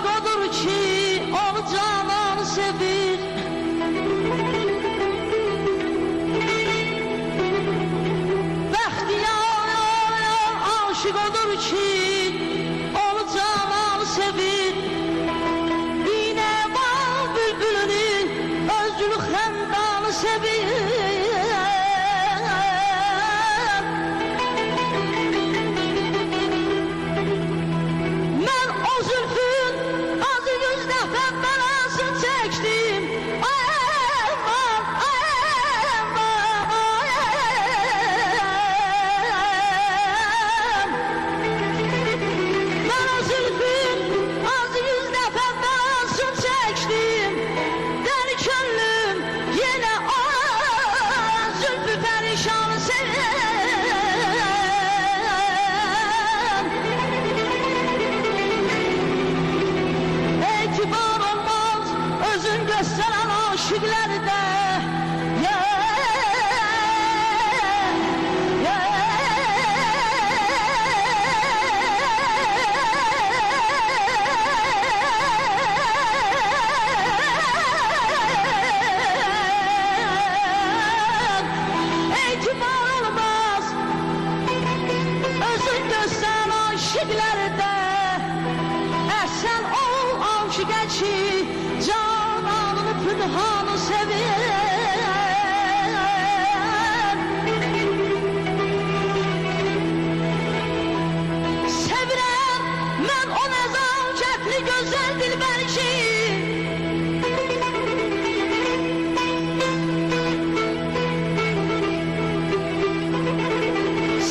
aşık odur ki o canan sevir. Bəxtiyar aşık odur ki o canan sevir. Yine bal bülbülünün özgül xəndanı sevir. Gösteren aşıklarda etibar olmaz. Özün gösteren aşıklarda esen ol aşıka ki pınhanı sever. Sevirəm mən o nəzakətli gözəl dilbər ki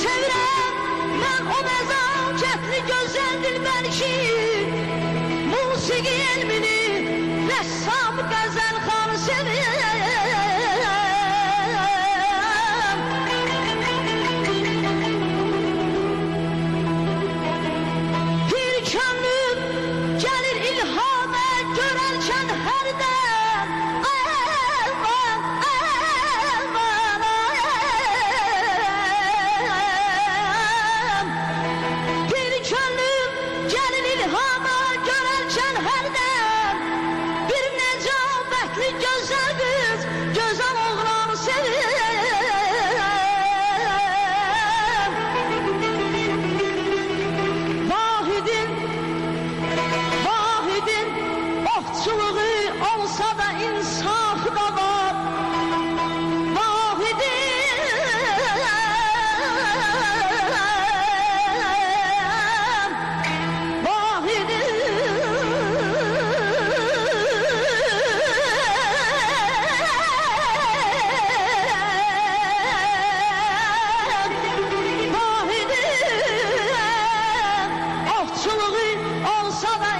sevirəm mən o nəzakətli gözəl dilbər ki musiqi elmini rəssam qəzəl xanı sevir. Bir könlüm gəlir ilhamə görərkən hərdən Əlvan, əlvan, əlvan. Bir könlüm gəlir ilhamə görərkən hərdən gözəl kız, gözəl oğlanı sevir. Vahidin ofçuluğu olsa da insafı da var.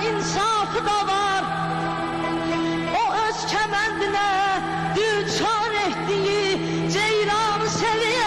İnsafı da var. O öz kəməndinə düçar etdiyi ceyranı sevir.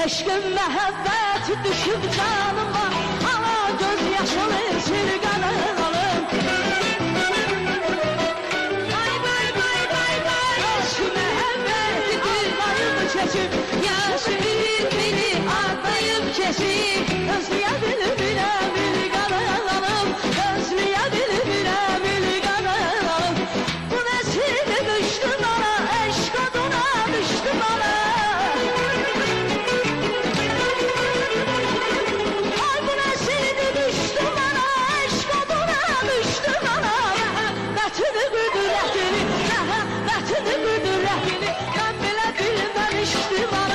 Eşkın məhəbbət düşüb canıma, ana göz yaşını sirqanır alım. Bay bay bay bay bay, eşkın məhəbbət ağlayıb keçib, yaşı bir beni ağlayıb keçib. Özləyə bilmirəm ilqanır alım, özləyə bilmirəm ilqanır alım. Bu nəsini düşdü bana, eşk adına düşdü bana. Qüdrətini, mən belə bilməmişdim.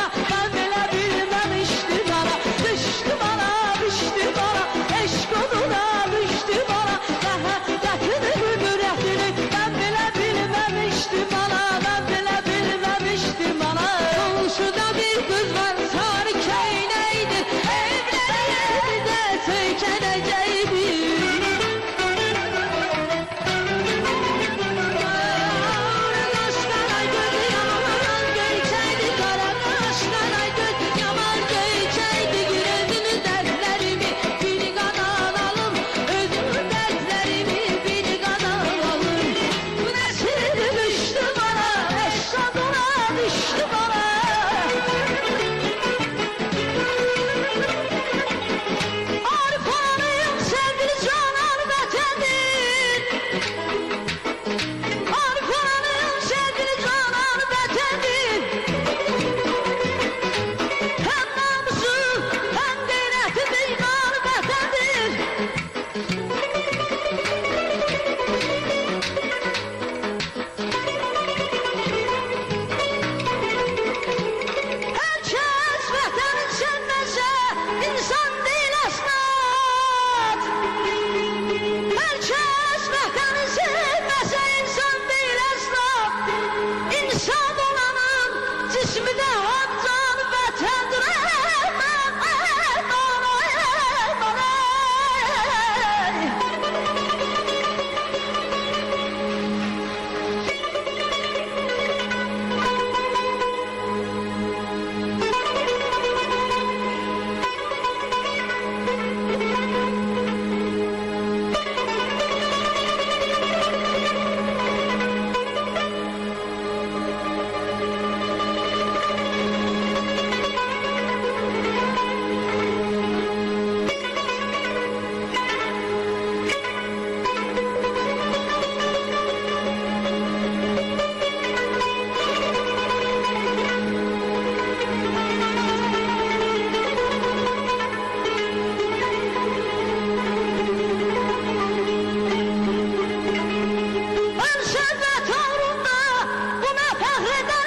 Dağda